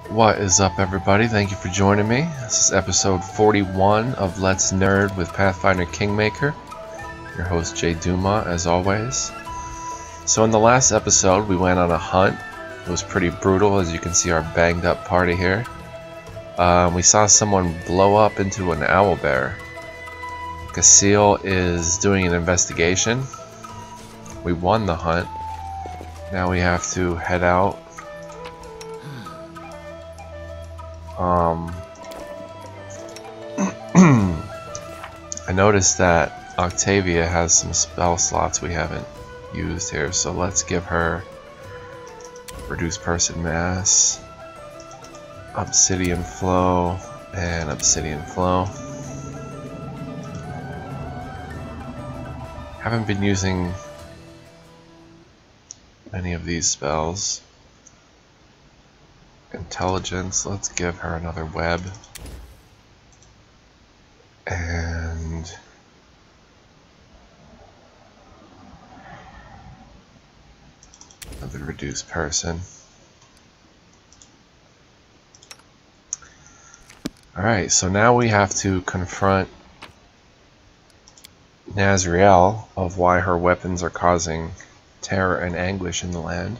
What is up, everybody? Thank you for joining me. This is episode 41 of Let's Nerd with Pathfinder Kingmaker. Your host, Jay Duma, as always. So in the last episode, we went on a hunt. It was pretty brutal, as you can see our banged up party here. We saw someone blow up into an owlbear. Casil is doing an investigation. We won the hunt. Now we have to head out. I noticed that Octavia has some spell slots we haven't used here, so let's give her Reduce Person Mass, Obsidian Flow, and Obsidian Flow. Haven't been using any of these spells. Intelligence, let's give her another web. And another Reduce Person. Alright, so now we have to confront Nazriel of why her weapons are causing terror and anguish in the land.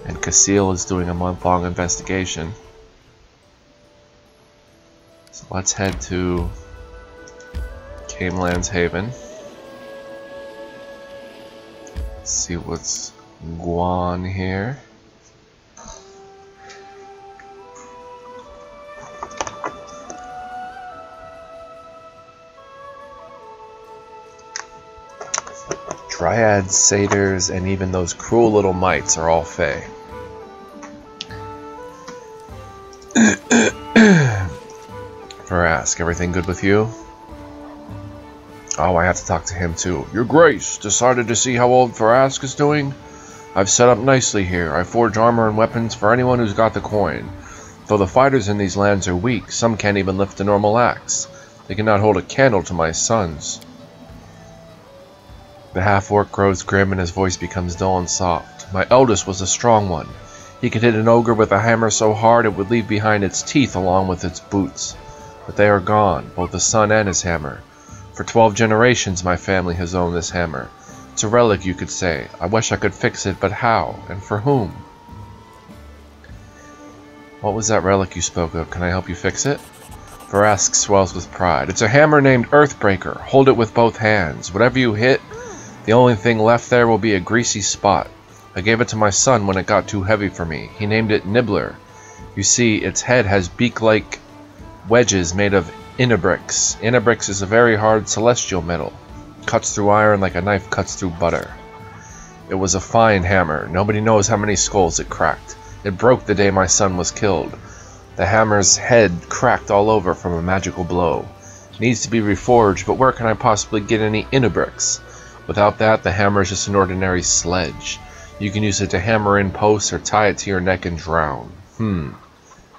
And Casil is doing a month-long investigation. So let's head to Cameland's Haven. See what's going on here. Dryads, satyrs, and even those cruel little mites are all fey. Varask, everything good with you? Oh, I have to talk to him too. Your Grace, decided to see how old Varask is doing? I've set up nicely here. I forge armor and weapons for anyone who's got the coin. Though the fighters in these lands are weak, some can't even lift a normal axe. They cannot hold a candle to my sons. The half-orc grows grim and his voice becomes dull and soft. My eldest was a strong one. He could hit an ogre with a hammer so hard it would leave behind its teeth along with its boots. But they are gone, both the son and his hammer. For 12 generations my family has owned this hammer. It's a relic, you could say. I wish I could fix it, but how? And for whom? What was that relic you spoke of? Can I help you fix it? Varask swells with pride. It's a hammer named Earthbreaker. Hold it with both hands. Whatever you hit, the only thing left there will be a greasy spot. I gave it to my son when it got too heavy for me. He named it Nibbler. You see, its head has beak-like wedges made of Inabrix. Inabrix is a very hard celestial metal. It cuts through iron like a knife cuts through butter. It was a fine hammer. Nobody knows how many skulls it cracked. It broke the day my son was killed. The hammer's head cracked all over from a magical blow. It needs to be reforged, but where can I possibly get any Inabrix? Without that, the hammer is just an ordinary sledge. You can use it to hammer in posts or tie it to your neck and drown.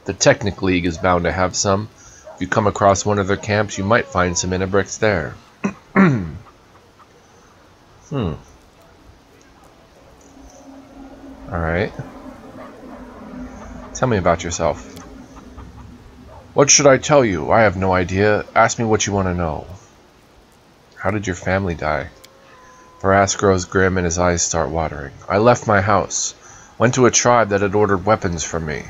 The Technic League is bound to have some. If you come across one of their camps, you might find some Inabrix there. Alright. Tell me about yourself. What should I tell you? I have no idea. Ask me what you want to know. How did your family die? Varask grows grim and his eyes start watering. I left my house. Went to a tribe that had ordered weapons from me.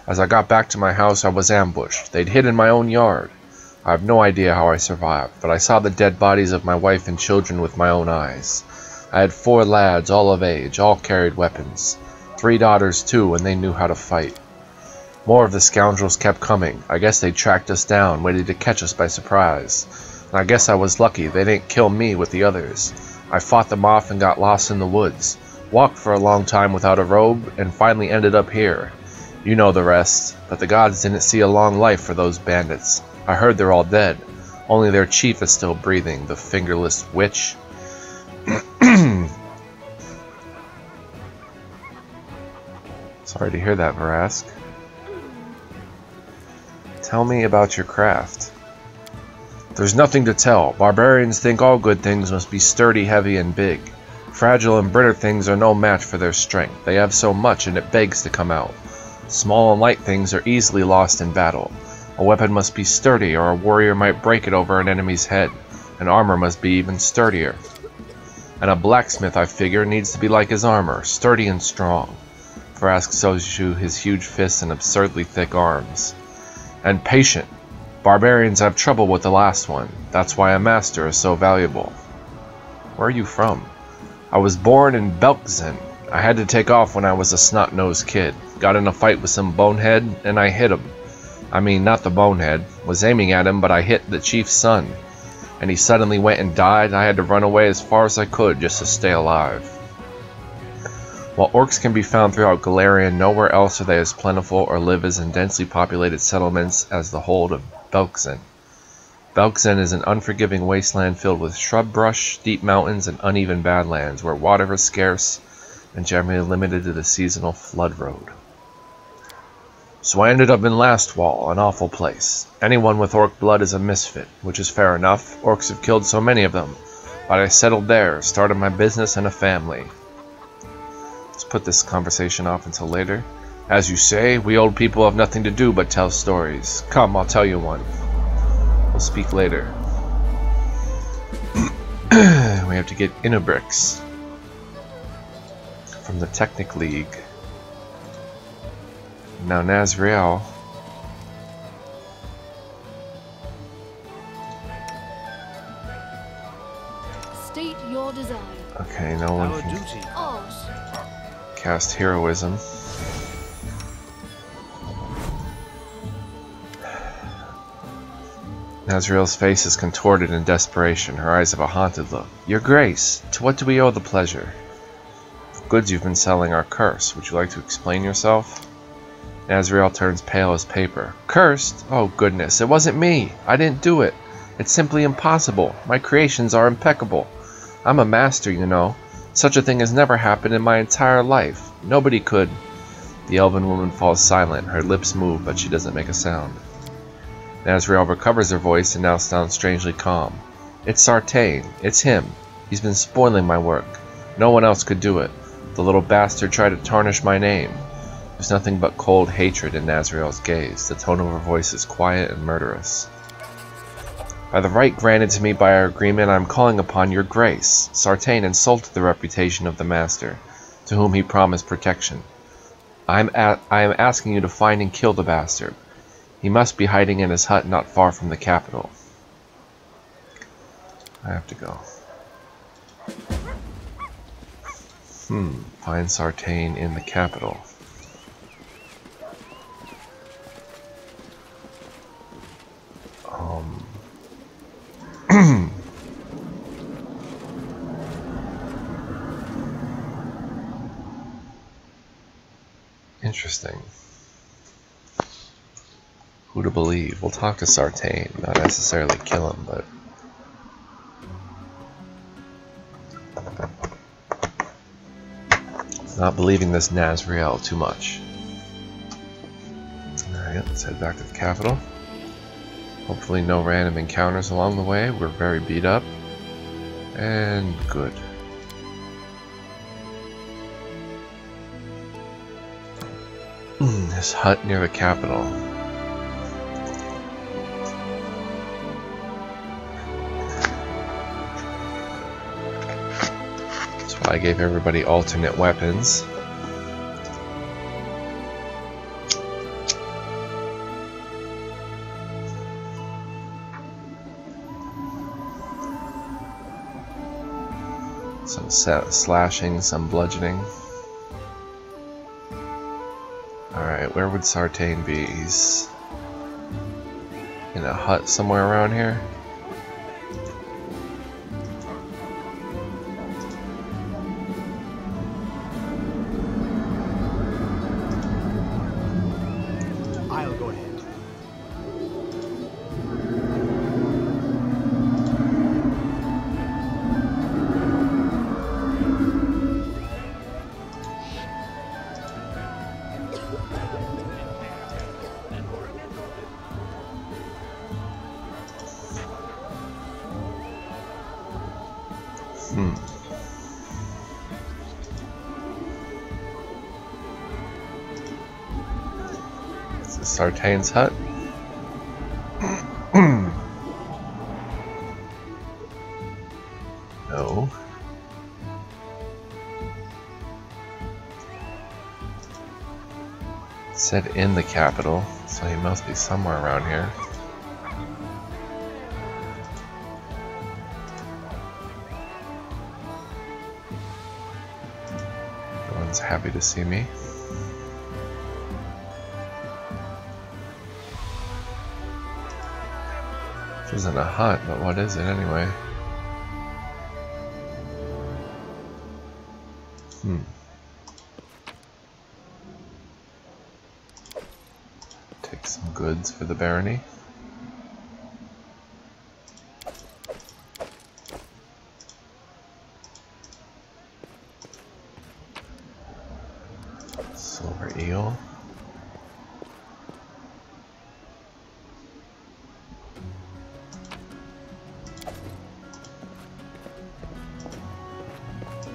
As I got back to my house, I was ambushed. They'd hid in my own yard. I have no idea how I survived, but I saw the dead bodies of my wife and children with my own eyes. I had 4 lads, all of age, all carried weapons. 3 daughters too, and they knew how to fight. More of the scoundrels kept coming. I guess they tracked us down, waiting to catch us by surprise. And I guess I was lucky they didn't kill me with the others. I fought them off and got lost in the woods. Walked for a long time without a robe, and finally ended up here. You know the rest, but the gods didn't see a long life for those bandits. I heard they're all dead. Only their chief is still breathing, the fingerless witch. Sorry to hear that, Varask. Tell me about your craft. There's nothing to tell. Barbarians think all good things must be sturdy, heavy, and big. Fragile and brittle things are no match for their strength. They have so much, and it begs to come out. Small and light things are easily lost in battle. A weapon must be sturdy, or a warrior might break it over an enemy's head. And armor must be even sturdier. And a blacksmith, I figure, needs to be like his armor, sturdy and strong. Vrask shows you his huge fists and absurdly thick arms. And patient. Barbarians have trouble with the last one. That's why a master is so valuable. Where are you from? I was born in Belkzen. I had to take off when I was a snot-nosed kid. Got in a fight with some bonehead, and I hit him. I mean, not the bonehead. Was aiming at him, but I hit the chief's son. And he suddenly went and died. I had to run away as far as I could just to stay alive. While orcs can be found throughout Galarian, nowhere else are they as plentiful or live as in densely populated settlements as the hold of Belkzen. Belkzen is an unforgiving wasteland filled with shrub brush, steep mountains, and uneven badlands where water is scarce and generally limited to the seasonal flood road. So I ended up in Lastwall, an awful place. Anyone with orc blood is a misfit, which is fair enough. Orcs have killed so many of them. But I settled there, started my business and a family. Let's put this conversation off until later. As you say, we old people have nothing to do but tell stories. Come, I'll tell you one. We'll speak later. We have to get Innobrix from the Technic League. Now Nazriel. State your desire. Okay, no one can cast heroism. Nazriel's face is contorted in desperation. Her eyes have a haunted look. Your Grace, to what do we owe the pleasure? The goods you've been selling are cursed. Would you like to explain yourself? Nazriel turns pale as paper. Cursed? Oh goodness, it wasn't me. I didn't do it. It's simply impossible. My creations are impeccable. I'm a master, you know. Such a thing has never happened in my entire life. Nobody could. The elven woman falls silent. Her lips move, but she doesn't make a sound. Nazriel recovers her voice and now sounds strangely calm. It's Sartain. It's him. He's been spoiling my work. No one else could do it. The little bastard tried to tarnish my name. There's nothing but cold hatred in Nazriel's gaze. The tone of her voice is quiet and murderous. By the right granted to me by our agreement, I am calling upon your grace. Sartain insulted the reputation of the master, to whom he promised protection. I am asking you to find and kill the bastard. He must be hiding in his hut not far from the capital. I have to go. Find Sartain in the capital. Interesting. Who to believe? We'll talk to Sartain, not necessarily kill him, but not believing this Nazriel too much. Alright, let's head back to the capital. Hopefully no random encounters along the way. We're very beat up. And good. This hut near the capital. That's why I gave everybody alternate weapons. Some slashing, some bludgeoning. Alright, where would Sartain be? He's in a hut somewhere around here. I'll go ahead. Sartain's hut. No. It said in the capital, so he must be somewhere around here. Everyone's happy to see me. This isn't a hut, but what is it anyway? Take some goods for the barony. Silver eel.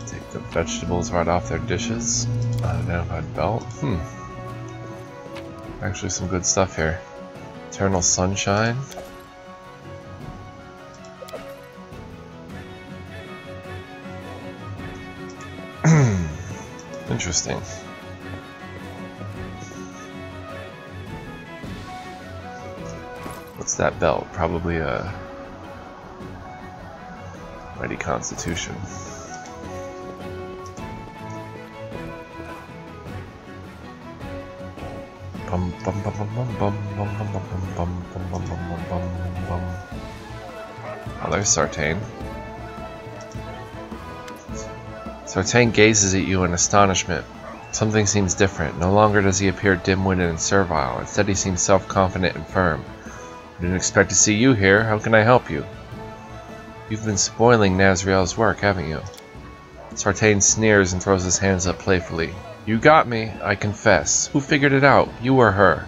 Take the vegetables right off their dishes. Unidentified belt. Actually some good stuff here. Eternal sunshine. Interesting. What's that belt? Probably a mighty constitution. Bum bum bum bum bum bum bum bum bum bum bum bum bum bum bum. Oh, there's Sartain. Sartain gazes at you in astonishment. Something seems different. No longer does he appear dim-witted and servile. Instead, he seems self-confident and firm. I didn't expect to see you here. How can I help you? You've been spoiling Nazriel's work, haven't you? Sartain sneers and throws his hands up playfully. You got me, I confess. Who figured it out? You or her?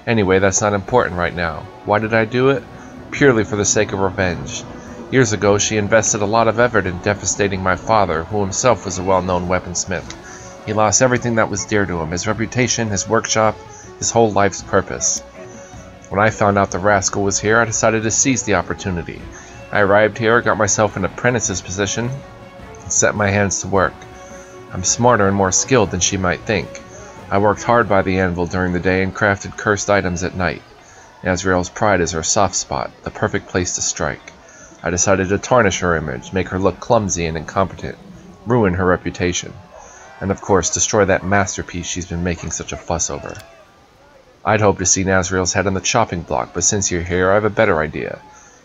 Anyway, that's not important right now. Why did I do it? Purely for the sake of revenge. Years ago, she invested a lot of effort in devastating my father, who himself was a well-known weaponsmith. He lost everything that was dear to him, his reputation, his workshop, his whole life's purpose. When I found out the rascal was here, I decided to seize the opportunity. I arrived here, got myself an apprentice's position, and set my hands to work. I'm smarter and more skilled than she might think. I worked hard by the anvil during the day and crafted cursed items at night. Nazriel's pride is her soft spot, the perfect place to strike. I decided to tarnish her image, make her look clumsy and incompetent, ruin her reputation, and of course destroy that masterpiece she's been making such a fuss over. I'd hoped to see Nazriel's head on the chopping block, but since you're here, I have a better idea.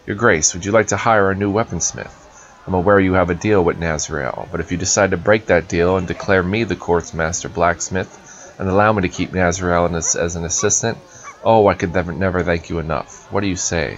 Your Grace, would you like to hire a new weaponsmith? I'm aware you have a deal with Nazriel, but if you decide to break that deal and declare me the court's master blacksmith, and allow me to keep Nazriel as an assistant, oh, I could never thank you enough. What do you say?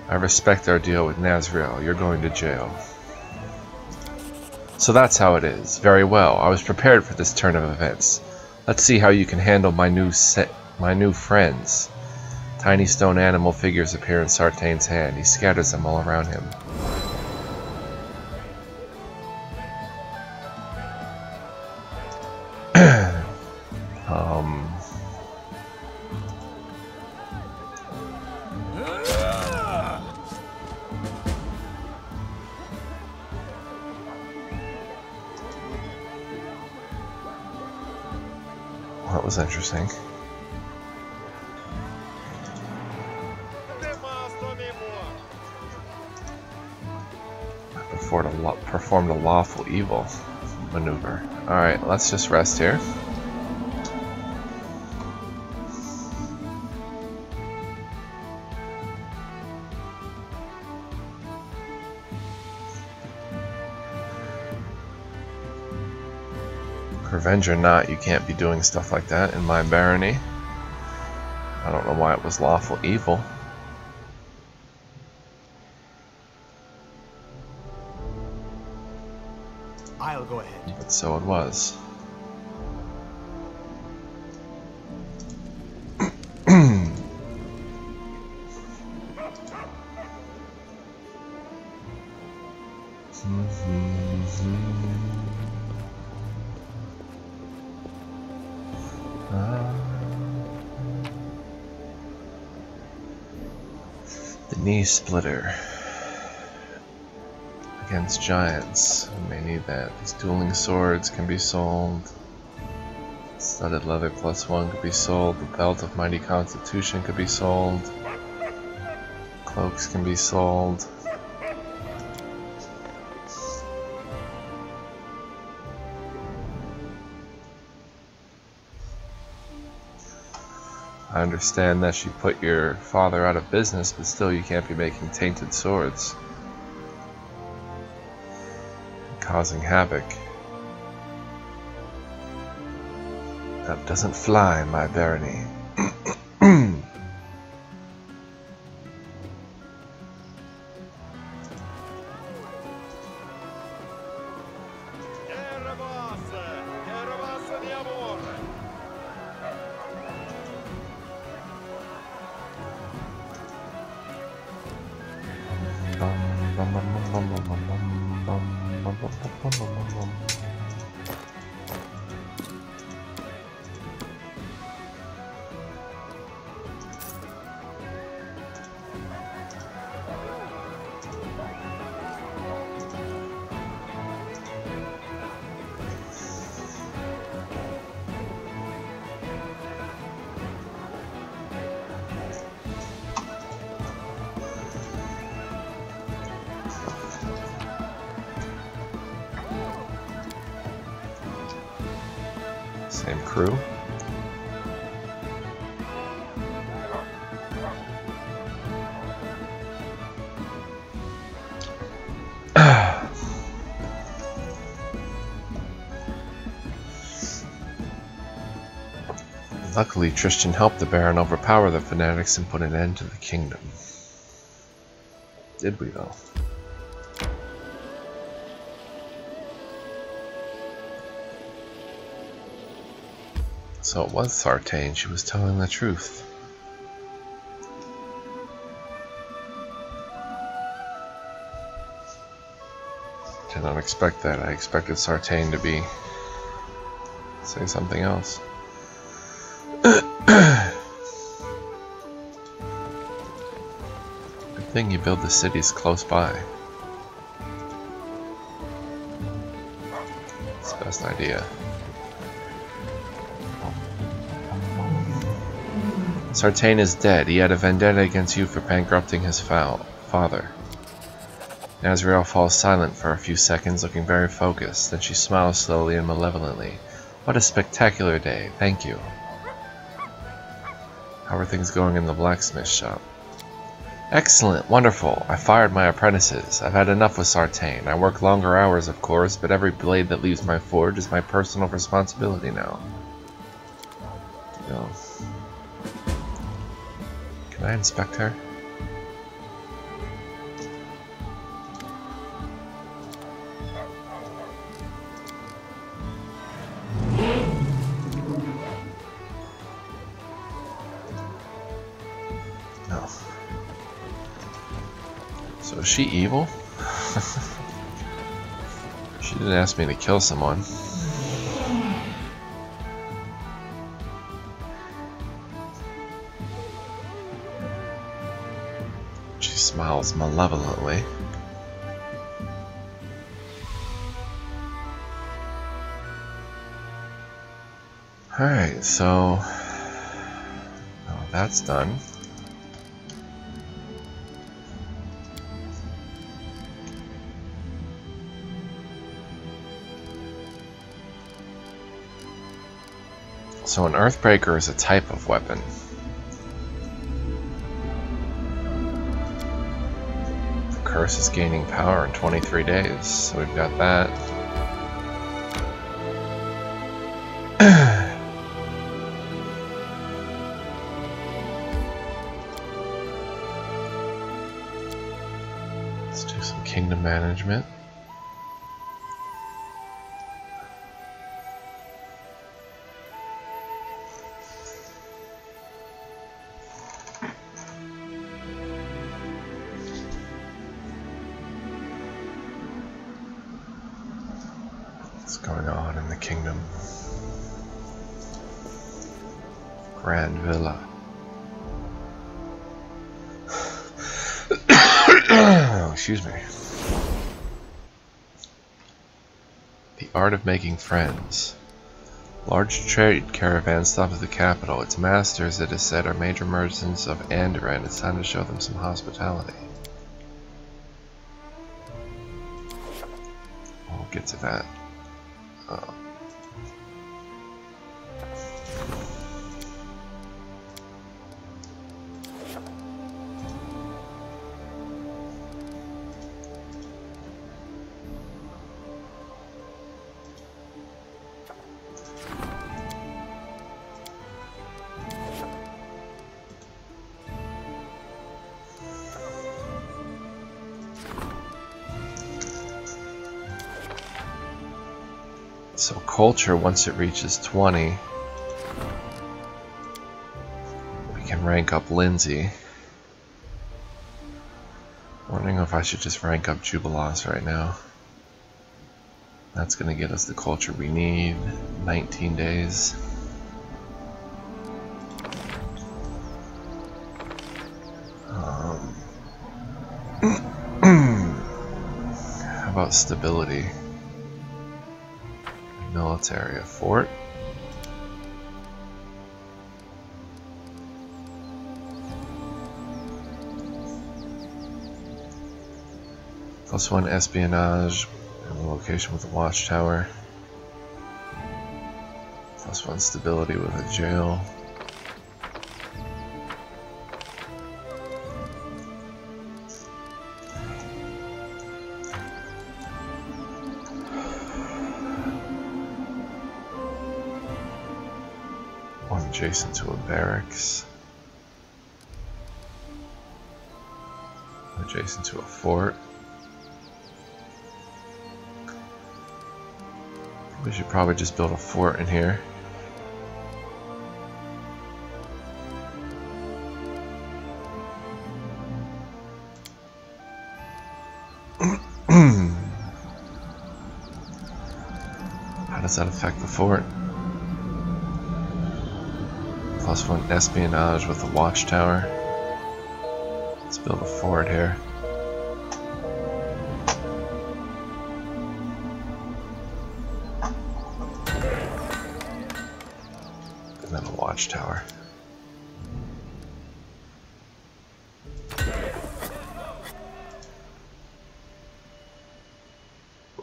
I respect our deal with Nazriel. You're going to jail. So that's how it is. Very well. I was prepared for this turn of events. Let's see how you can handle my new friends. Tiny stone animal figures appear in Sartain's hand. He scatters them all around him. That was interesting. Performed a lawful evil maneuver. Alright, let's just rest here. Revenge or not, you can't be doing stuff like that in my barony. I don't know why it was lawful evil. I'll go ahead. But so it was. The knee splitter. Against giants. We may need that. These dueling swords can be sold. Studded leather +1 could be sold. The belt of mighty constitution could be sold. Cloaks can be sold. I understand that she put your father out of business, but still you can't be making tainted swords. Causing havoc. That doesn't fly, my barony. Same crew. Luckily, Tristan helped the Baron overpower the fanatics and put an end to the kingdom. Did we, though? So it was Sartane. She was telling the truth. Did not expect that. I expected Sartane to say something else. Good thing you build the cities close by. It's the best idea. Sartane is dead. He had a vendetta against you for bankrupting his father. Nazriel falls silent for a few seconds, looking very focused. Then she smiles slowly and malevolently. What a spectacular day. Thank you. How are things going in the blacksmith shop? Excellent. Wonderful. I fired my apprentices. I've had enough with Sartane. I work longer hours, of course, but every blade that leaves my forge is my personal responsibility now. No. Can I inspect her? No. So is she evil? She didn't ask me to kill someone. Smiles malevolently. Alright, so that's done. So an Earthbreaker is a type of weapon. Curse is gaining power in 23 days, so we've got that. Let's do some kingdom management. What's going on in the kingdom? Grand Villa. Oh, excuse me. The art of making friends. Large trade caravan stops at the capital. Its masters, it is said, are major merchants of Andoran. It's time to show them some hospitality. We'll get to that. So culture, once it reaches 20, we can rank up Lindsay. Wondering if I should just rank up Jubilos right now. That's gonna get us the culture we need. 19 days. How about stability? Military, a fort. +1 espionage in the location with a watchtower. +1 stability with a jail. Adjacent to a barracks. Adjacent to a fort. We should probably just build a fort in here. How does that affect the fort? +1 espionage with a watchtower. Let's build a fort here. And then a watchtower.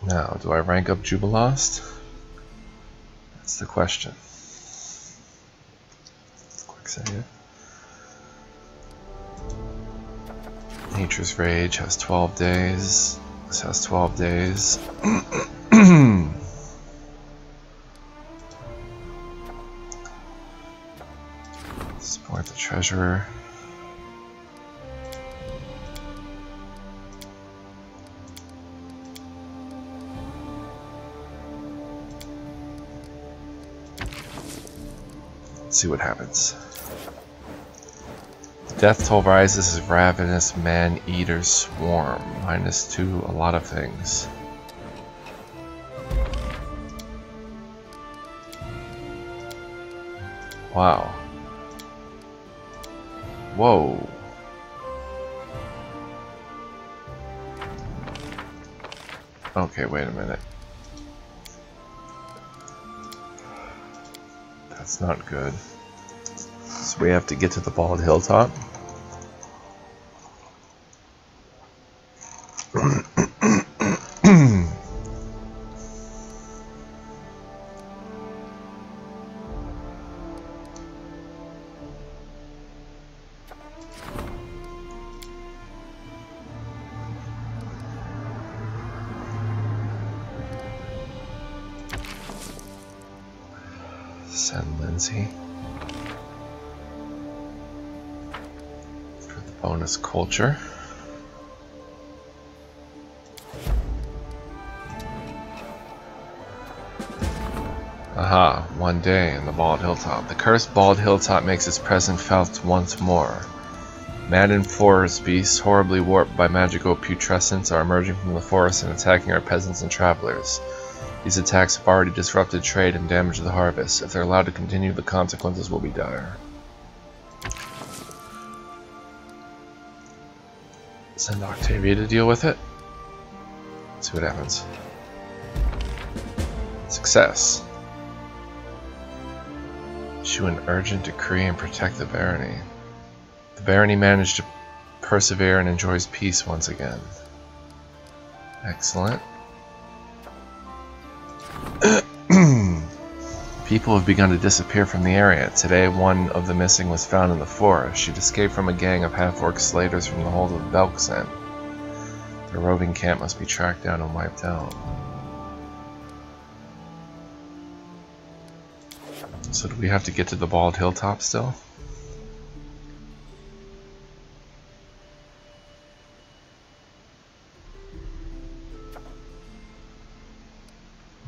Now, do I rank up Jubilost? That's the question. Save. Nature's Rage has 12 days. This has 12 days. Support the treasurer. Let's see what happens. Death toll rises as ravenous man-eaters swarm. -2, a lot of things. Wow. Whoa. Okay, wait a minute. That's not good. So we have to get to the bald hilltop. Send Lindsay for the bonus culture. Aha, 1 day in the Bald Hilltop. The cursed Bald Hilltop makes its presence felt once more. Maddened forest beasts, horribly warped by magical putrescence, are emerging from the forest and attacking our peasants and travelers. These attacks have already disrupted trade and damaged the harvest. If they're allowed to continue, the consequences will be dire. Send Octavia to deal with it. Let's see what happens. Success. Issue an urgent decree and protect the barony. The barony managed to persevere and enjoys peace once again. Excellent. People have begun to disappear from the area. Today, one of the missing was found in the forest. She'd escaped from a gang of half-orc slaters from the hold of Belksen. Their roving camp must be tracked down and wiped out. So do we have to get to the Bald Hilltop still?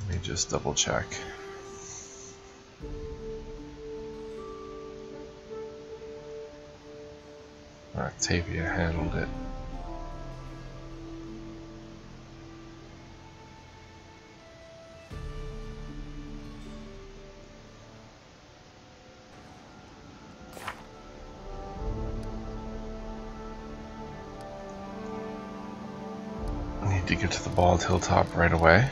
Let me just double check. Octavia handled it. I need to get to the Bald Hilltop right away.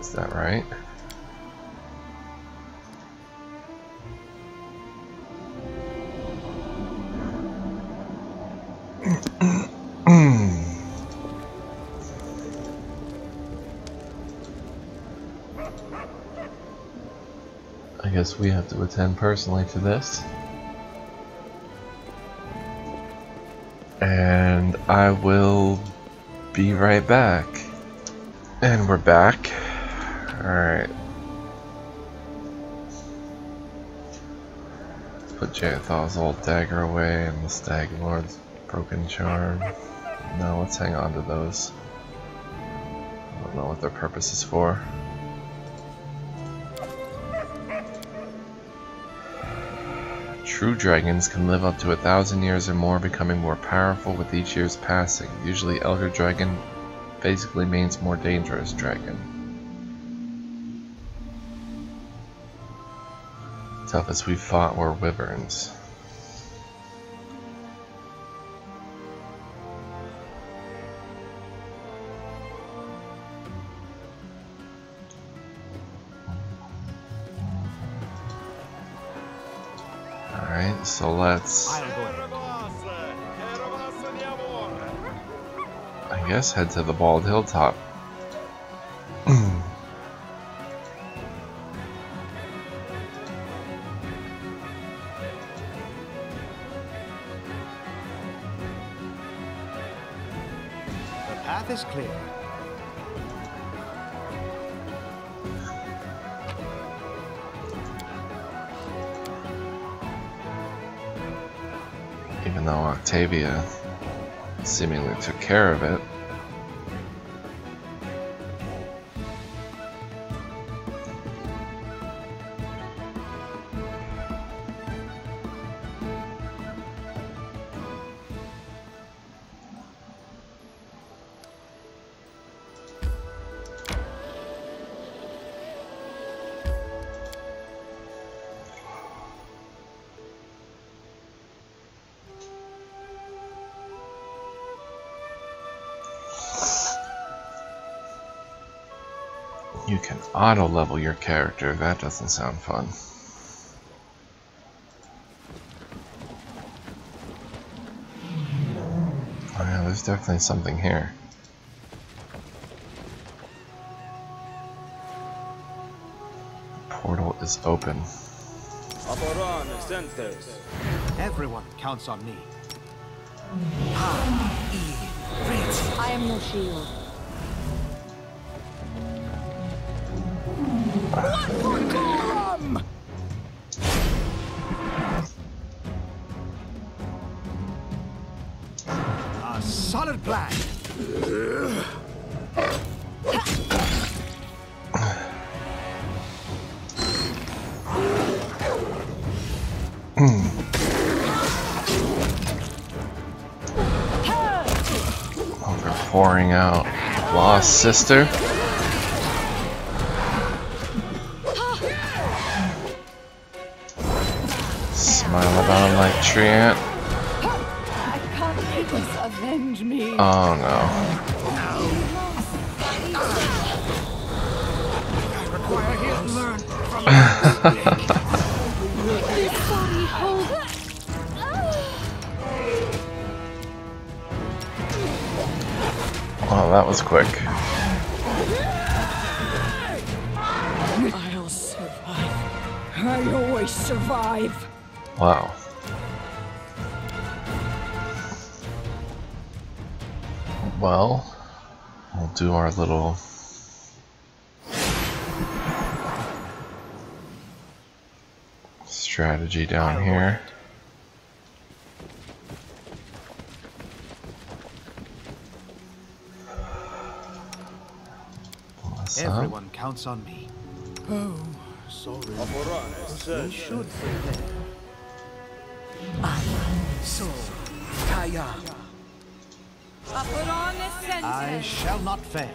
Is that right? I guess we have to attend personally to this. And I will be right back. And we're back. Alright. Let's put Jathal's old dagger away and the Stag Lord's broken charm. No, let's hang on to those. I don't know what their purpose is for. True dragons can live up to 1,000 years or more, becoming more powerful with each year's passing. Usually Elder Dragon basically means more dangerous dragon. Toughest we fought were wyverns. Alright, so let's, I guess, head to the Bald Hilltop. The path is clear. Even though Octavia seemingly took care of it. You can auto-level your character. That doesn't sound fun. Oh yeah, there's definitely something here. The portal is open. Everyone counts on me. I am no shield. A solid plan. Oh, they're pouring out. Lost sister. Smile about like treant. I can't please avenge me. Oh no. Require here to learn from This body hold. Oh, that was quick. I'll survive. I always survive. Wow. Well, we'll do our little strategy down here. What's up? Everyone counts on me. Oh, sorry. You should prepare. So, Kaya. I shall not fail.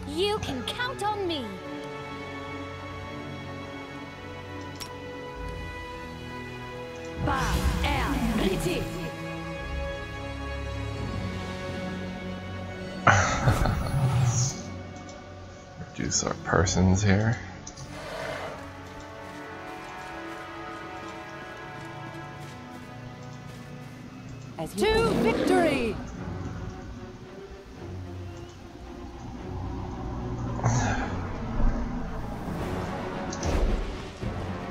You can count on me. Ad&d. Reduce our persons here. To victory.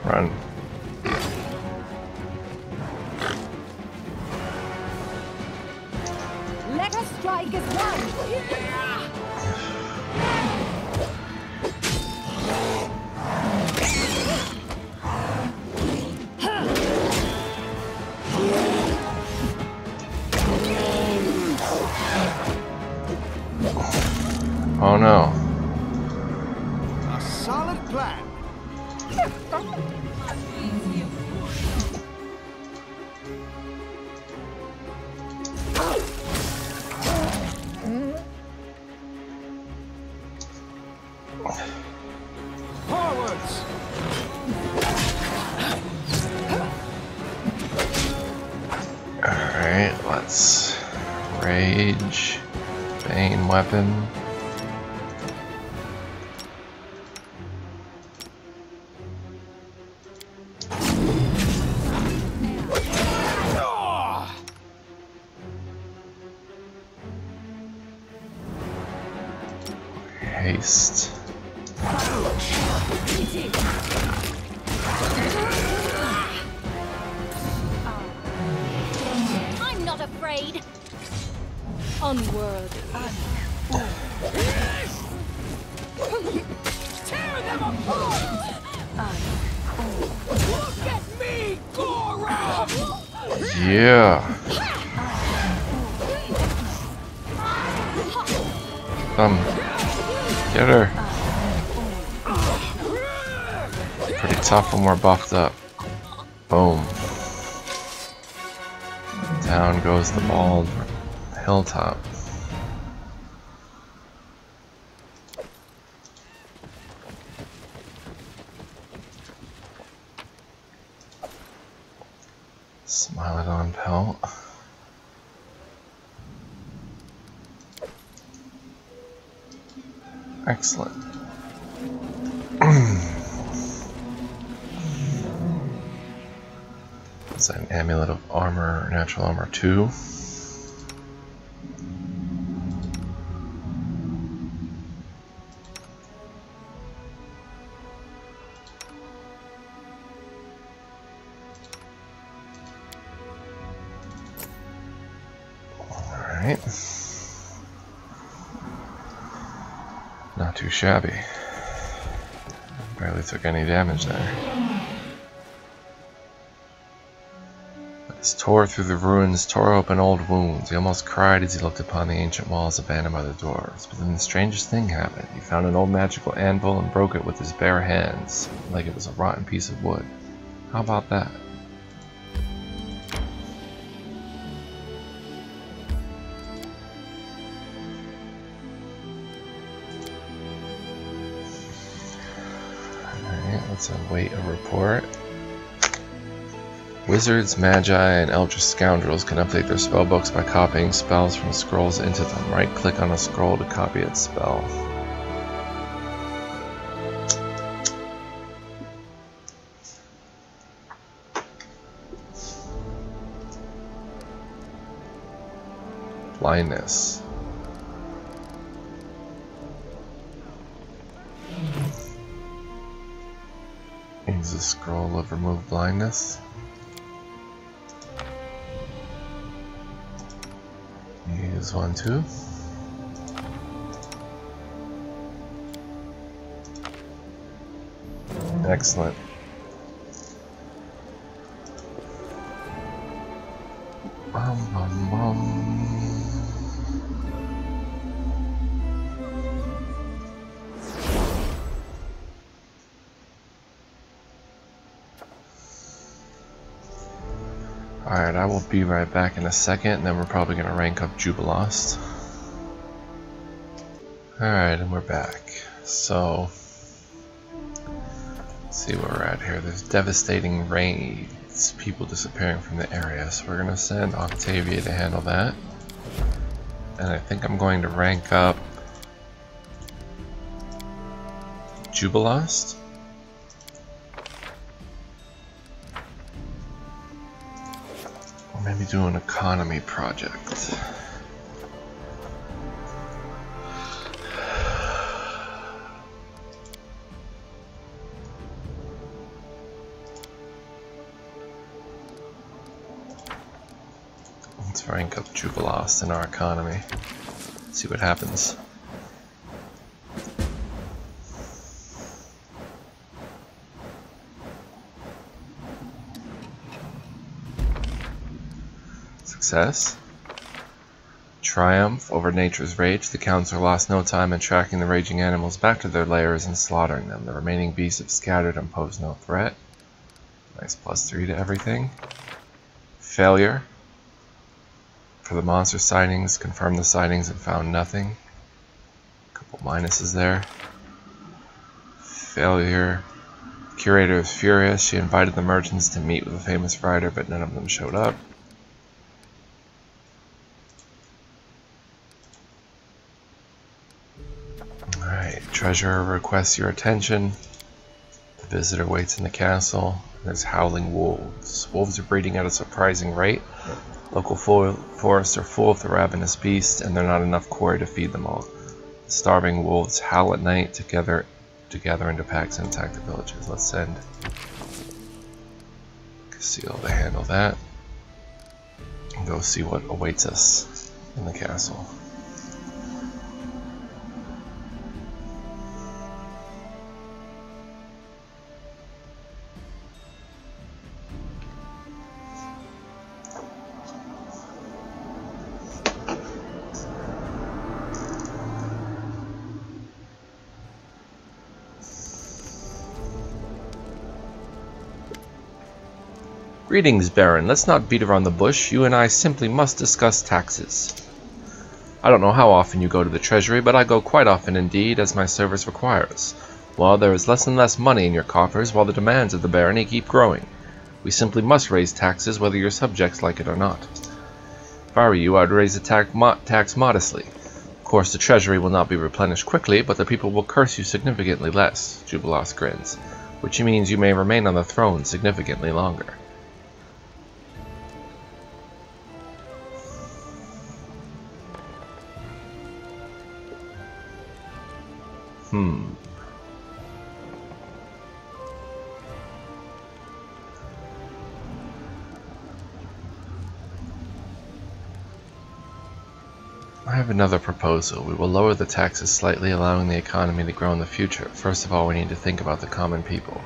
Run. Let us strike as one. Oh no. A solid plan. Forwards. Alright, let's rage. Bane weapon. Haste. I'm not afraid. Unworthy. Tear them apart! Look at me, Gora! Yeah. Get her. Pretty tough when we're buffed up. Boom. Down goes the bald hilltop. Smilodon pelt. Excellent. It's an amulet of armor, natural armor 2. Alright. Not too shabby. Barely took any damage there. He tore through the ruins, tore open old wounds. He almost cried as he looked upon the ancient walls abandoned by the dwarves. But then the strangest thing happened. He found an old magical anvil and broke it with his bare hands, like it was a rotten piece of wood. How about that? Alright, let's await a report. Wizards, magi, and eldritch scoundrels can update their spellbooks by copying spells from scrolls into them. Right-click on a scroll to copy its spell. Blindness. Use the scroll of remove blindness. Use one too. Excellent. Alright, I will be right back in a second, and then we're probably going to rank up Jubilost. Alright, and we're back. So, let's see where we're at here. There's devastating raids, people disappearing from the area, so we're going to send Octavia to handle that. And I think I'm going to rank up Jubilost. Maybe do an economy project. Let's rank up Jubilost in our economy. See what happens. Success. Triumph over nature's rage. The council lost no time in tracking the raging animals back to their lairs and slaughtering them. The remaining beasts have scattered and pose no threat. Nice +3 to everything. Failure. For the monster sightings, confirmed the sightings and found nothing. A couple minuses there. Failure. Curator is furious. She invited the merchants to meet with a famous rider, but none of them showed up. Treasurer requests your attention. The visitor waits in the castle. There's howling wolves. Wolves are breeding at a surprising rate. Local forests are full of the ravenous beasts, and there are not enough quarry to feed them all. The starving wolves howl at night to gather into packs and attack the villages. Let's send Casile to handle that. And go see what awaits us in the castle. Greetings, Baron. Let's not beat around the bush. You and I simply must discuss taxes. I don't know how often you go to the treasury, but I go quite often indeed, as my service requires. Well, there is less and less money in your coffers, while the demands of the barony keep growing. We simply must raise taxes, whether your subjects like it or not. If I were you, I'd raise the tax modestly. Of course, the treasury will not be replenished quickly, but the people will curse you significantly less, Jubilost grins, which means you may remain on the throne significantly longer. I have another proposal. We will lower the taxes slightly, allowing the economy to grow in the future. First of all, we need to think about the common people.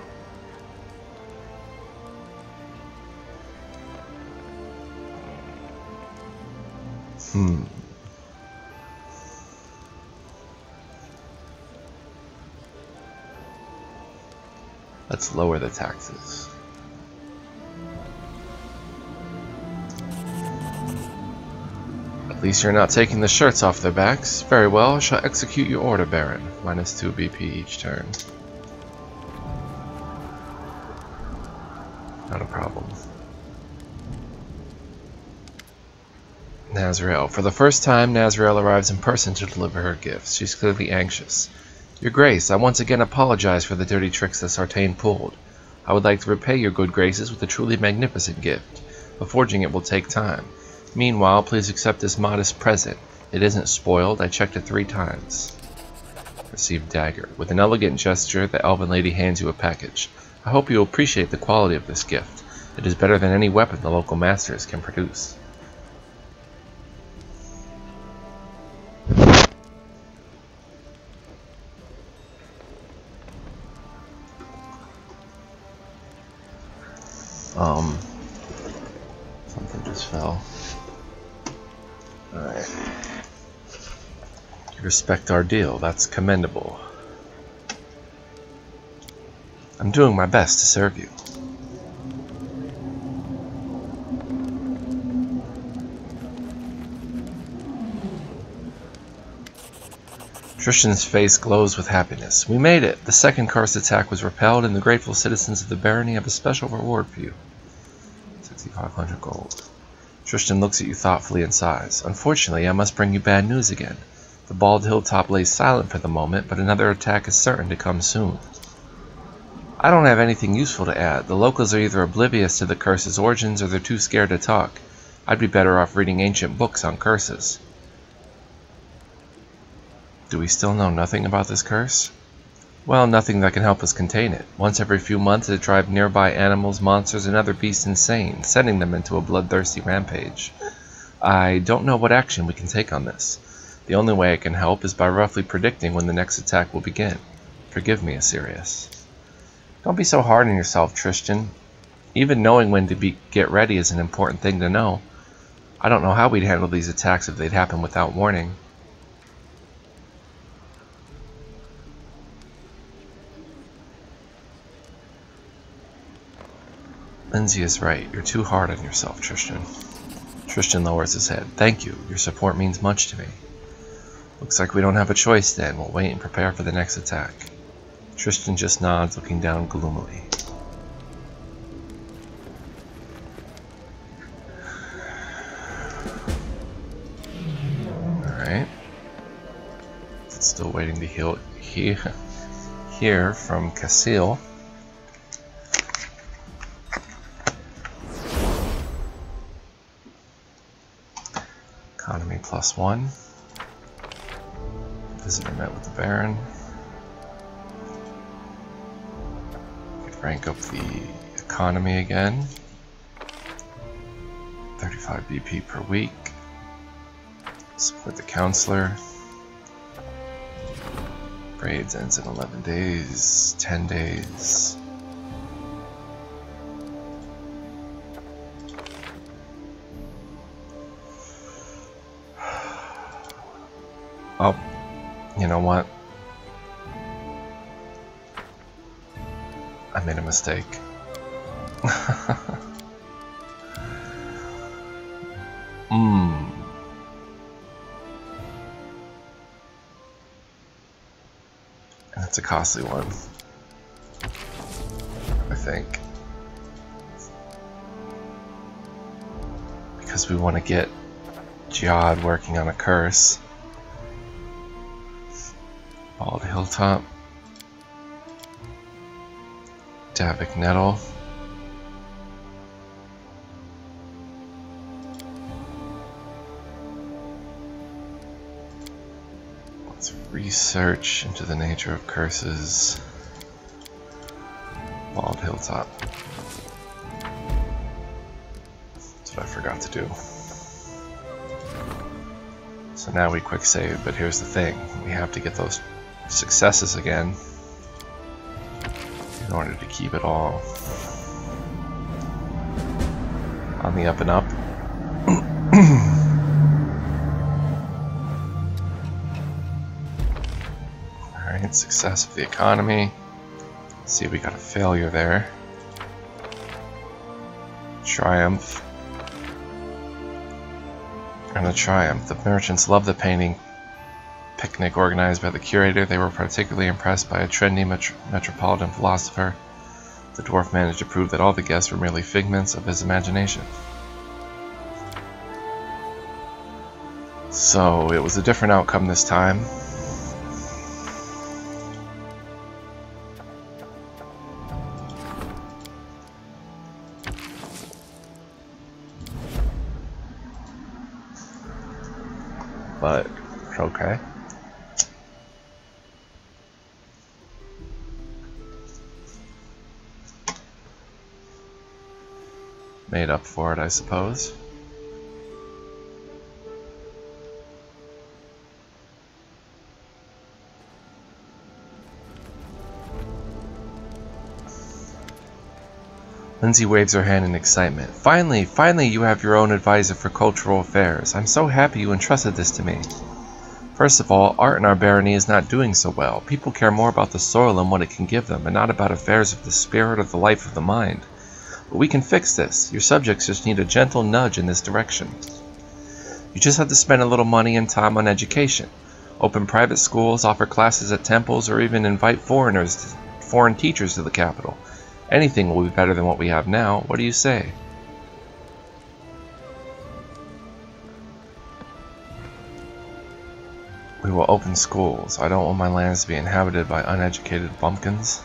Let's lower the taxes. At least you're not taking the shirts off their backs. Very well, I shall execute your order, Baron. Minus 2 BP each turn. Not a problem. Nazriel. For the first time, Nazriel arrives in person to deliver her gifts. She's clearly anxious. Your Grace, I once again apologize for the dirty tricks that Sartain pulled. I would like to repay your good graces with a truly magnificent gift, but forging it will take time. Meanwhile, please accept this modest present. It isn't spoiled. I checked it 3 times. Receive dagger. With an elegant gesture, the elven lady hands you a package. I hope you appreciate the quality of this gift. It is better than any weapon the local masters can produce. Something just fell. Alright. You respect our deal. That's commendable. I'm doing my best to serve you. Tristan's face glows with happiness. We made it! The second cursed attack was repelled, and the grateful citizens of the barony have a special reward for you. 6,500 gold. Tristan looks at you thoughtfully and sighs. Unfortunately, I must bring you bad news again. The bald hilltop lays silent for the moment, but another attack is certain to come soon. I don't have anything useful to add. The locals are either oblivious to the curse's origins or they're too scared to talk. I'd be better off reading ancient books on curses. Do we still know nothing about this curse? Well, nothing that can help us contain it. Once every few months it drives nearby animals, monsters, and other beasts insane, sending them into a bloodthirsty rampage. I don't know what action we can take on this. The only way I can help is by roughly predicting when the next attack will begin. Forgive me, Asirius. Don't be so hard on yourself, Tristan. Even knowing when to get ready is an important thing to know. I don't know how we'd handle these attacks if they'd happen without warning. Lindsay is right. You're too hard on yourself, Tristan. Tristan lowers his head. Thank you. Your support means much to me. Looks like we don't have a choice then. We'll wait and prepare for the next attack. Tristan just nods, looking down gloomily. Alright. Still waiting to hear from Casil. Economy +1. Visitor met with the Baron. Could rank up the economy again. 35 BP per week. Support the counselor. Raids ends in 11 days, 10 days. Oh, you know what? I made a mistake. And it's a costly one, I think. Because we want to get Jihad working on a curse. Bald Hilltop. Davik Nettle. Let's research into the nature of curses. Bald Hilltop. That's what I forgot to do. So now we quick save, but here's the thing. We have to get those successes again in order to keep it all on the up and up. Alright, success of the economy. Let's see, we got a failure there. Triumph. And a triumph. The merchants loved the painting picnic organized by the curator. They were particularly impressed by a trendy metropolitan philosopher. The dwarf managed to prove that all the guests were merely figments of his imagination. So, it was a different outcome this time. But, okay. Made up for it, I suppose. Lindsay waves her hand in excitement. Finally, finally you have your own advisor for cultural affairs. I'm so happy you entrusted this to me. First of all, art in our barony is not doing so well. People care more about the soil and what it can give them, and not about affairs of the spirit or the life of the mind. But we can fix this. Your subjects just need a gentle nudge in this direction. You just have to spend a little money and time on education. Open private schools, offer classes at temples, or even invite foreign teachers to the capital. Anything will be better than what we have now. What do you say? We will open schools. I don't want my lands to be inhabited by uneducated bumpkins.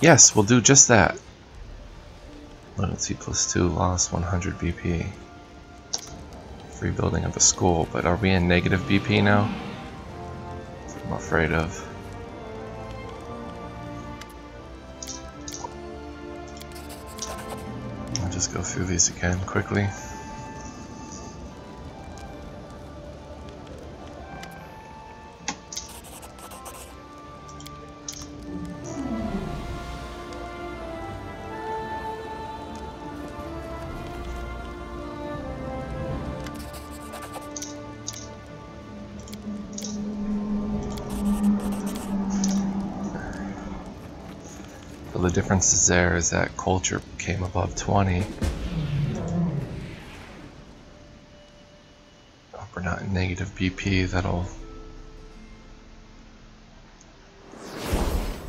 Yes, we'll do just that. Loyalty +2, lost 100 BP. Free building of the school, but are we in negative BP now? That's what I'm afraid of. I'll just go through these again quickly. The difference there is that culture came above 20. If we're not in negative BP, that'll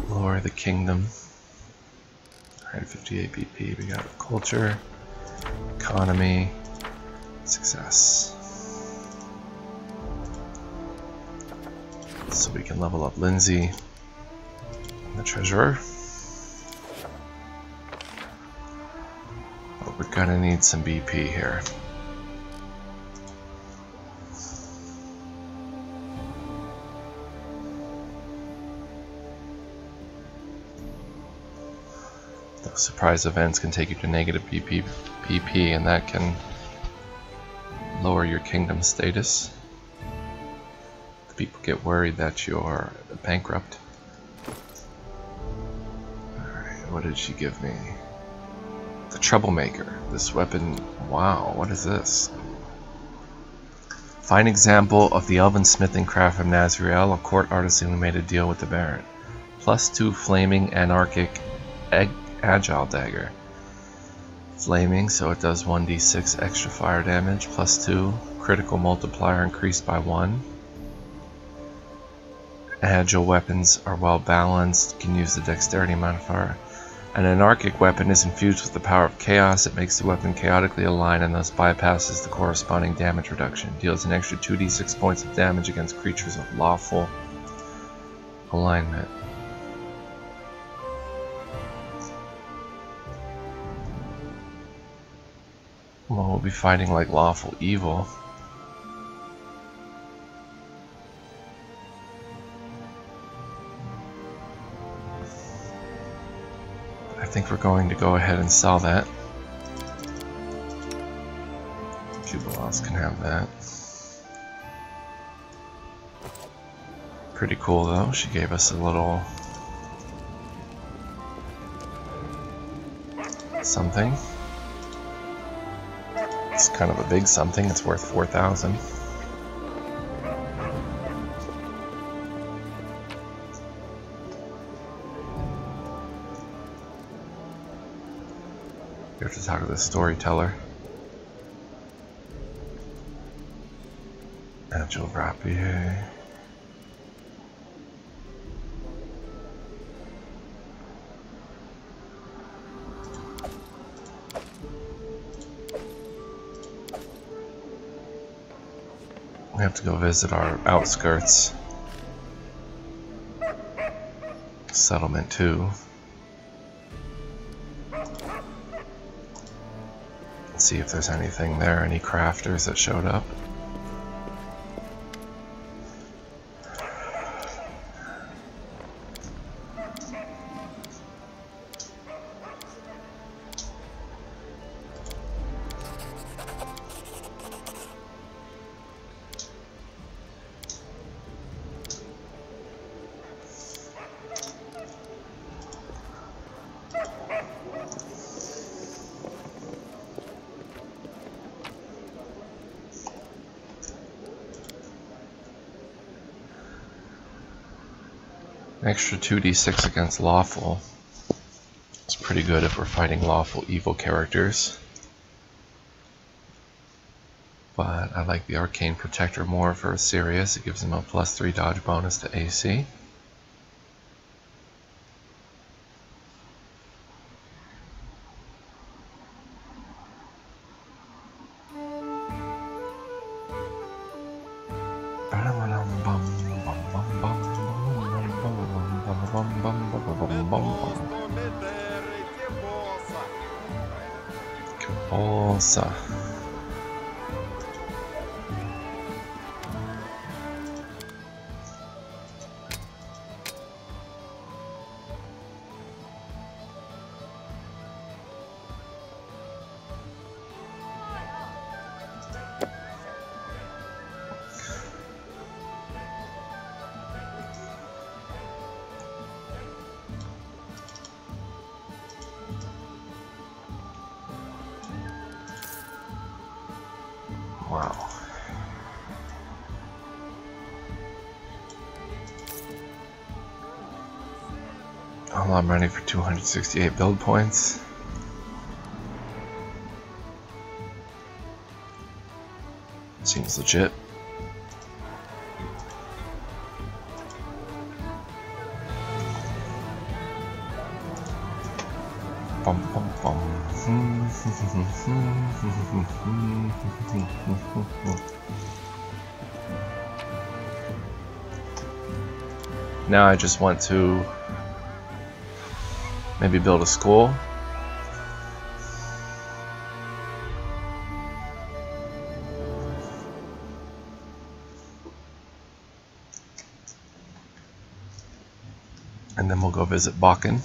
lower the kingdom. Alright, 58 BP, we got culture, economy, success. So we can level up Lindsay, the treasurer. We're gonna need some BP here. Those surprise events can take you to negative BP, and that can lower your kingdom status. The people get worried that you're bankrupt. Alright, what did she give me? The Troublemaker. This weapon, wow, what is this? Fine example of the elven smithing craft of Nazriel, a court artisan who made a deal with the Baron. +2 flaming anarchic agile dagger. Flaming, so it does 1d6 extra fire damage, +2 critical multiplier increased by 1. Agile weapons are well balanced, can use the dexterity modifier. An anarchic weapon is infused with the power of chaos. It makes the weapon chaotically aligned and thus bypasses the corresponding damage reduction. Deals an extra 2d6 points of damage against creatures of lawful alignment. Well, we'll be fighting like lawful evil. I think we're going to go ahead and sell that. Jubilaus can have that. Pretty cool though, she gave us a little something. It's kind of a big something, it's worth 4,000. You have to talk to the storyteller. Agile Rapier. We have to go visit our outskirts. Settlement 2. See if there's anything there, any crafters that showed up. Extra 2d6 against lawful. It's pretty good if we're fighting lawful evil characters. But I like the Arcane Protector more for Sirius. It gives him a +3 dodge bonus to AC. Bolsa. Wow. Oh, I'm ready for 268 build points. Seems legit. Bum, bum, bum. Now I just want to maybe build a school. And then we'll go visit Bakken.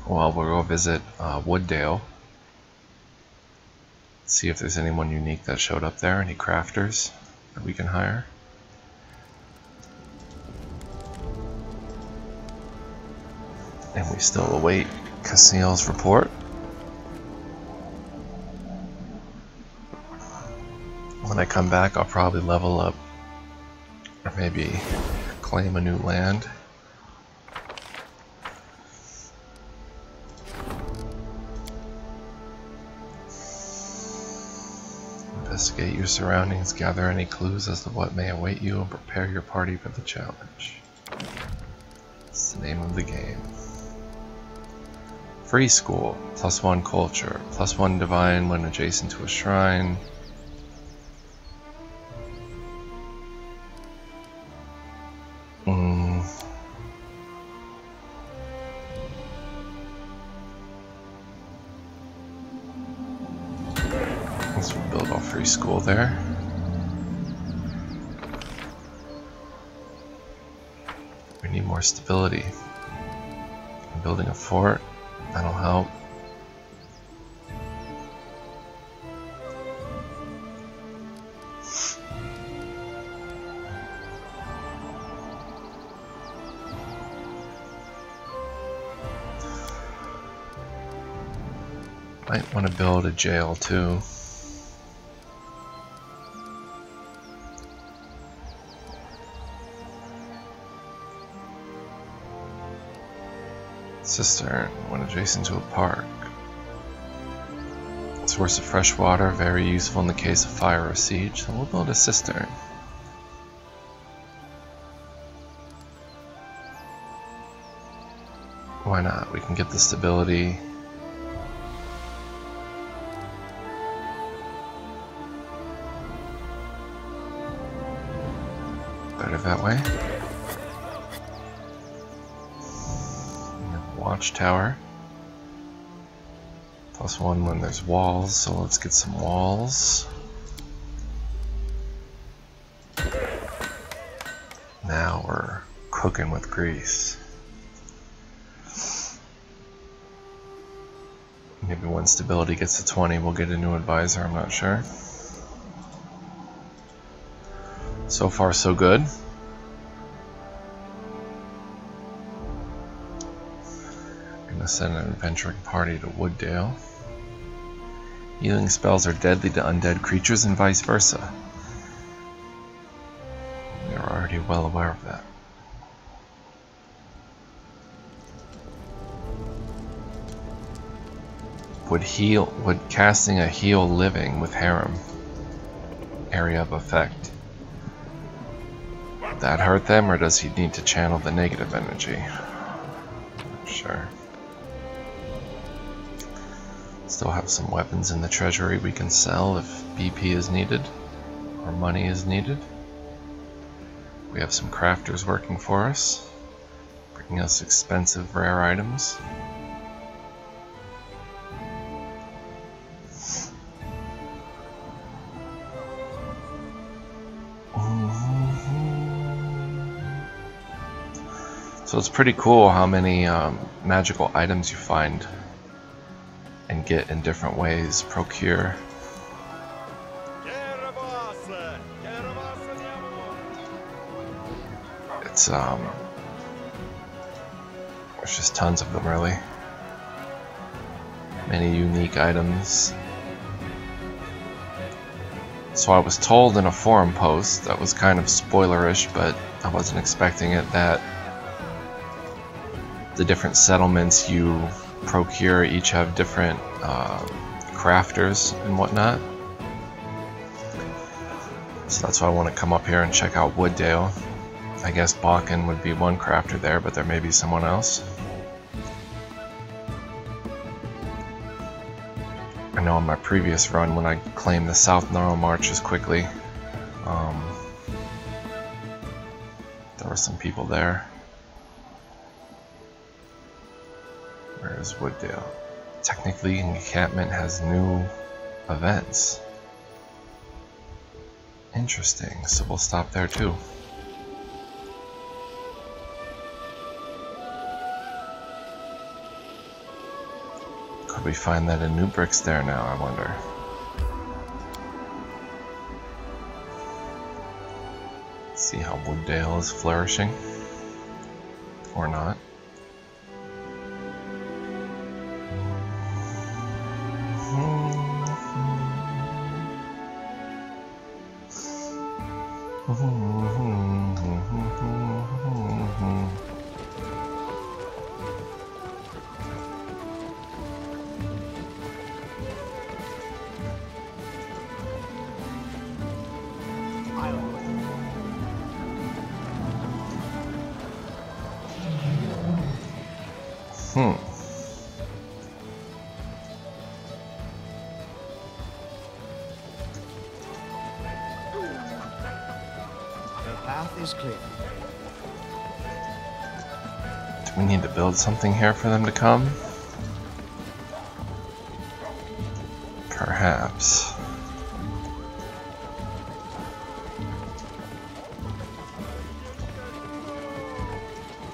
Well, we'll go visit Wooddale. See if there's anyone unique that showed up there, any crafters that we can hire. And we still await Cassiel's report. When I come back, I'll probably level up or maybe claim a new land. Investigate your surroundings, gather any clues as to what may await you, and prepare your party for the challenge. It's the name of the game. Free school, +1 culture, +1 divine when adjacent to a shrine. Let's build a free school there. We need more stability. I'm building a fort. That'll help. Might want to build a jail too. Cistern when adjacent to a park. Source of fresh water, very useful in the case of fire or siege. So we'll build a cistern. Why not? We can get the stability. Better that way. Watchtower. +1 when there's walls, so let's get some walls. Now we're cooking with grease. Maybe when stability gets to 20, we'll get a new advisor, I'm not sure. So far, so good. I'm gonna send an adventuring party to Wooddale. Healing spells are deadly to undead creatures and vice versa. We are already well aware of that. Would casting a heal living with harem area of effect that hurt them, or does he need to channel the negative energy? Sure. Still have some weapons in the treasury we can sell if BP is needed or money is needed. We have some crafters working for us, bringing us expensive rare items. So it's pretty cool how many magical items you find and get in different ways, procure. It's there's just tons of them, really. Many unique items. So I was told in a forum post that was kind of spoilerish, but I wasn't expecting it, that the different settlements you procure each have different crafters and whatnot. So that's why I want to come up here and check out Wooddale. I guess Bakken would be one crafter there, but there may be someone else. I know on my previous run when I claimed the South Narrow Marches quickly, there were some people there. Where is Wooddale? Technically, encampment has new events. Interesting, so we'll stop there too. Could we find that in New Bricks there now, I wonder? Let's see how Wooddale is flourishing. Or not. Is clear. Do we need to build something here for them to come? Perhaps.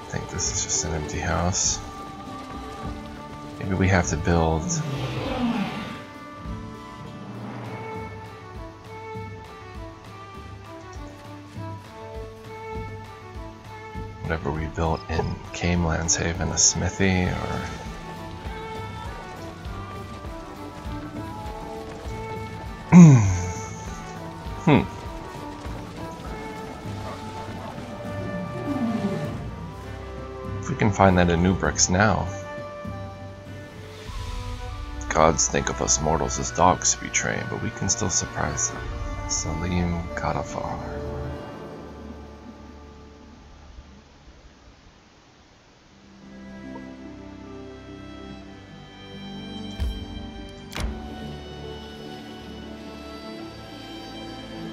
I think this is just an empty house. Maybe we have to build whatever we built in Cameland's Haven, a smithy, or If we can find that in New Bricks now. gods think of us mortals as dogs to be trained, but we can still surprise them. Salim Kadafar.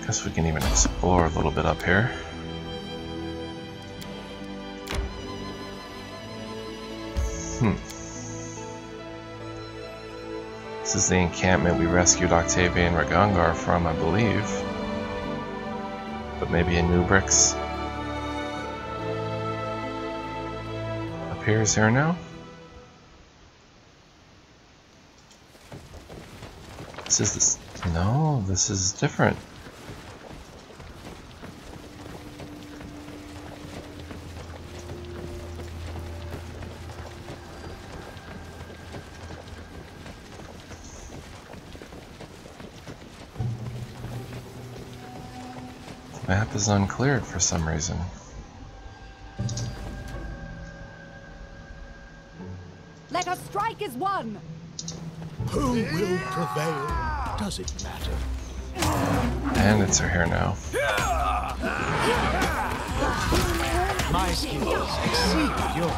Guess we can even explore a little bit up here. This is the encampment we rescued Octavia and Ragangar from, I believe. But maybe in Nubrix. Appears here now. This is this. No, this is different. Map is uncleared for some reason. Let us strike as one! Who will prevail? Does it matter? Bandits are here now. My skills exceed yours.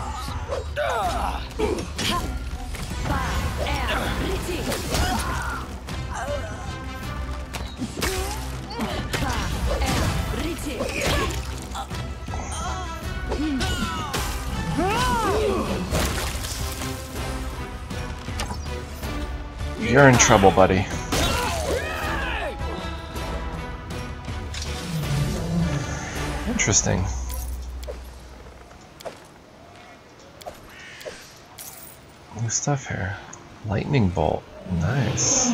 You're in trouble, buddy. Interesting. New stuff here. Lightning bolt. Nice.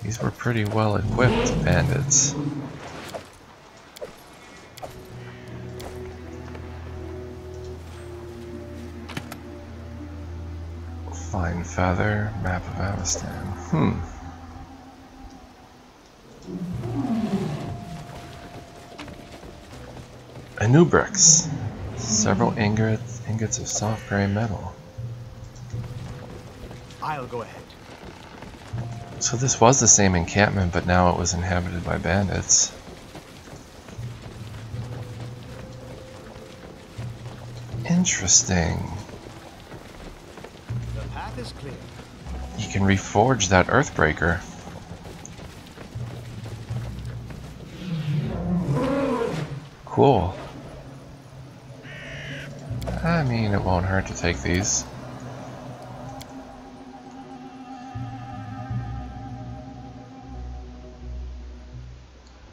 These were pretty well equipped bandits. Fine feather, map of Avestan. Anubrix. Several ingots of soft gray metal. I'll go ahead. So this was the same encampment, but now it was inhabited by bandits. Interesting. The path is clear. You can reforge that Earthbreaker. Cool. I mean, it won't hurt to take these.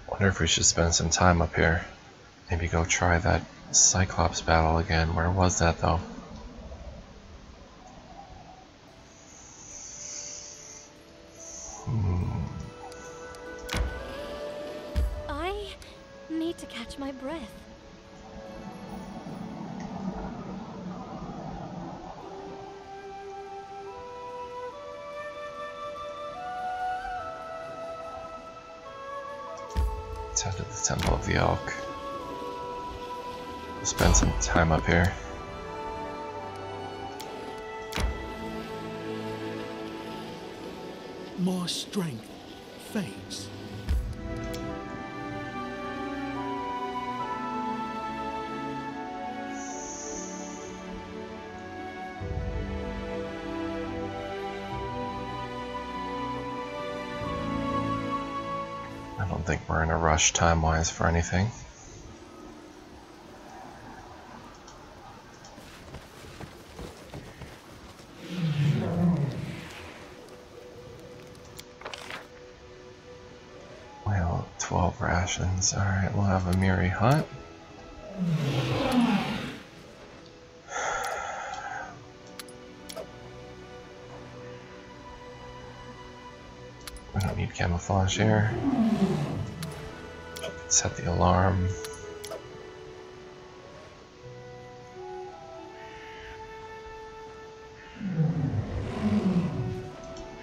Wonder if we should spend some time up here. Maybe go try that Cyclops battle again. Where was that though? I need to catch my breath. Let's head to the Temple of the Elk. We'll spend some time up here. More strength fades. I don't think we're in a rush time-wise for anything. Well, 12 rations. Alright, we'll have a Miri hut. We don't need camouflage here. Set the alarm.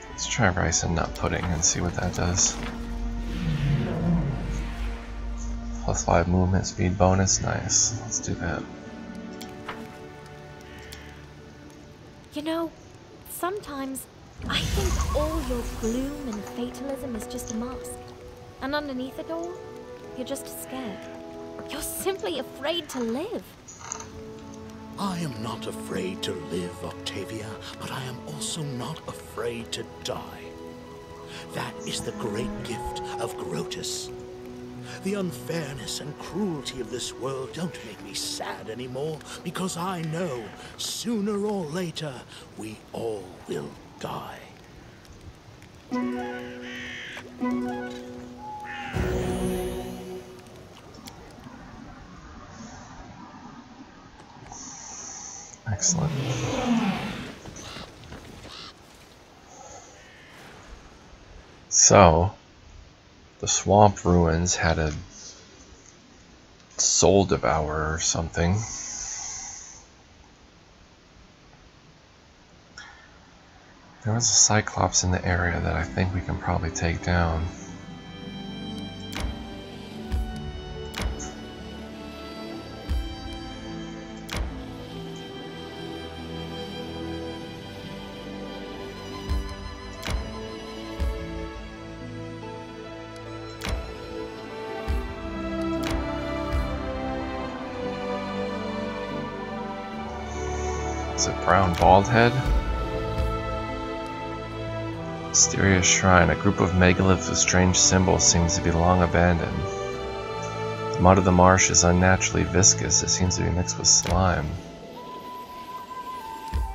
Let's try rice and nut pudding and see what that does. +5 movement speed bonus, nice. Let's do that. You know, sometimes I think all your gloom and fatalism is just a mask. And underneath it all, you're just scared. You're simply afraid to live. I am not afraid to live, Octavia, but I am also not afraid to die. That is the great gift of Grotus. The unfairness and cruelty of this world don't make me sad anymore, because I know, sooner or later, we all will die. Excellent. So, the swamp ruins had a soul devourer or something. There was a cyclops in the area that I think we can probably take down. Is it brown bald head? Mysterious shrine. A group of megaliths with strange symbols seems to be long abandoned. The mud of the marsh is unnaturally viscous. It seems to be mixed with slime.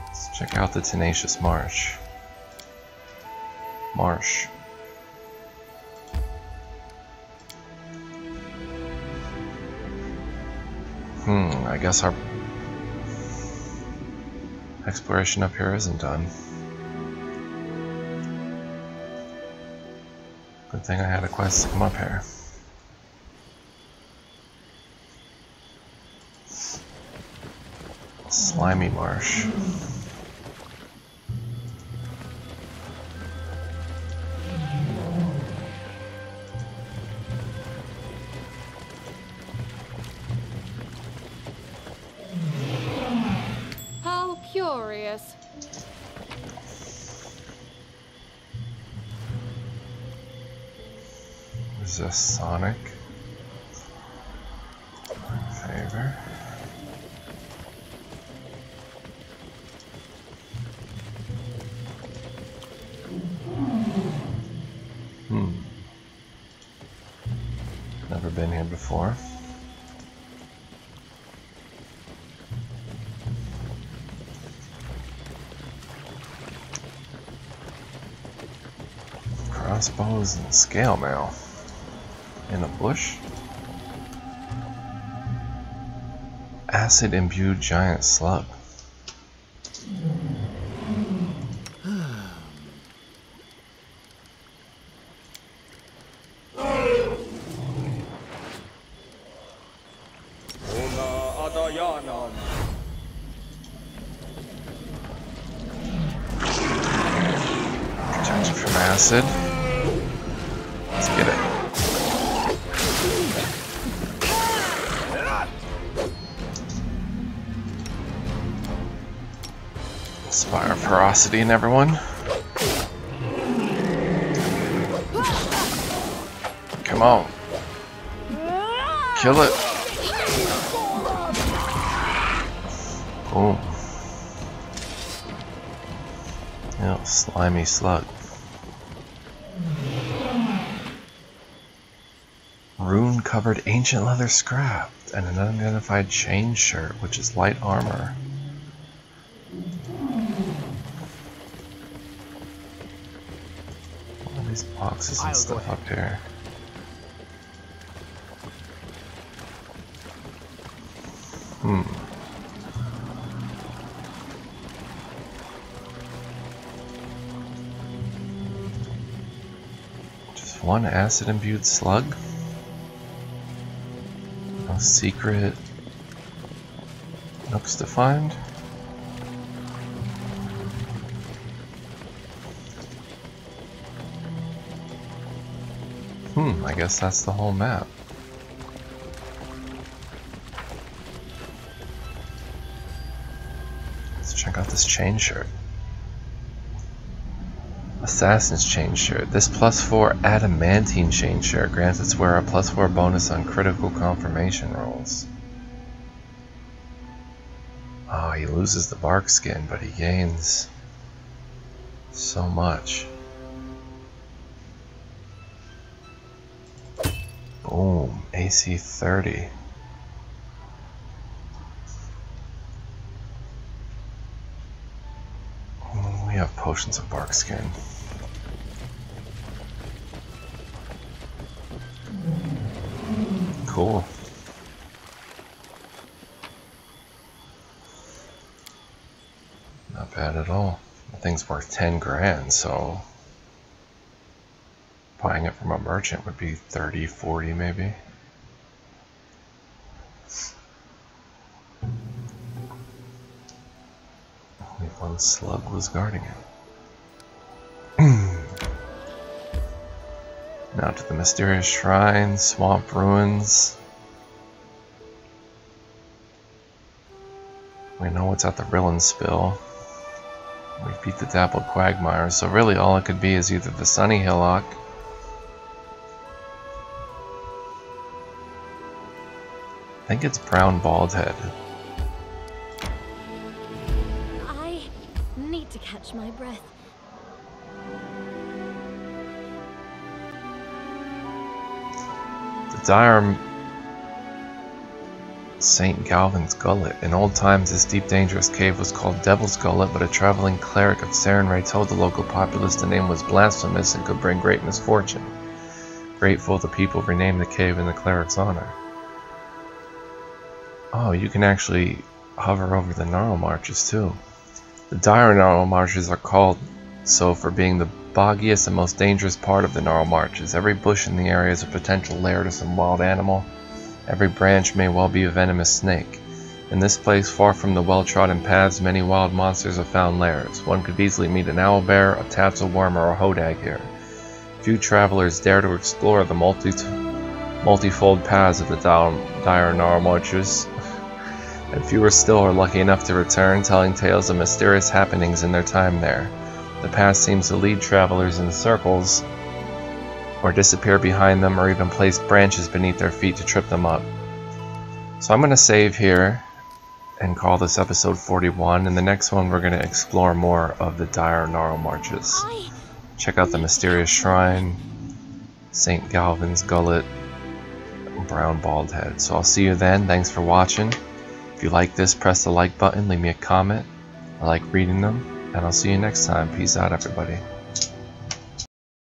Let's check out the tenacious marsh. I guess our exploration up here isn't done. Good thing I had a quest to come up here. Slimy marsh. How curious. Is this Sonic? Favor. Never been here before. Crossbows and scale mail. In a bush? Acid-imbued giant slug. Protection from acid. Let's get it. Inspire ferocity in everyone. Come on. Kill it. Boom. Oh, slimy slug. Rune-covered ancient leather scrap and an unidentified chain shirt, which is light armor. All these boxes and stuff up here. Just one acid-imbued slug? No secret nooks to find? I guess that's the whole map. Let's check out this chain shirt. Assassin's Chain Shirt. This +4 adamantine chain shirt grants its wearer a +4 bonus on critical confirmation rolls. Oh, he loses the bark skin, but he gains so much. Boom, AC 30. We have potions of bark skin. Cool. Not bad at all. The thing's worth 10 grand, so buying it from a merchant would be 30, 40 maybe. Only one slug was guarding it. Now to the mysterious shrine, swamp ruins. We know what's at the Rillen Spill. We beat the dappled quagmire, so really all it could be is either the sunny hillock I think it's brown bald head. I need to catch my breath. The dire St. Galvin's Gullet. In old times, this deep, dangerous cave was called Devil's Gullet, but a traveling cleric of Sarenrae told the local populace the name was blasphemous and could bring great misfortune. Grateful, the people renamed the cave in the cleric's honor. Oh, you can actually hover over the Gnarl Marches too. The dire Gnarl Marches are called so for being the boggiest and most dangerous part of the Gnarl Marches. Every bush in the area is a potential lair to some wild animal. Every branch may well be a venomous snake. In this place, far from the well-trodden paths, many wild monsters have found lairs. One could easily meet an owlbear, a tatzelworm, or a hodag here. Few travelers dare to explore the multifold paths of the dire Gnarl Marches, and fewer still are lucky enough to return, telling tales of mysterious happenings in their time there. The path seems to lead travelers in circles, or disappear behind them, or even place branches beneath their feet to trip them up. So I'm going to save here and call this episode 41. In the next one we're going to explore more of the dire Gnarl Marches. Check out the mysterious shrine, St. Galvin's Gullet, brown bald head. So I'll see you then. Thanks for watching. If you like this, press the like button, leave me a comment. I like reading them, and I'll see you next time. Peace out, everybody.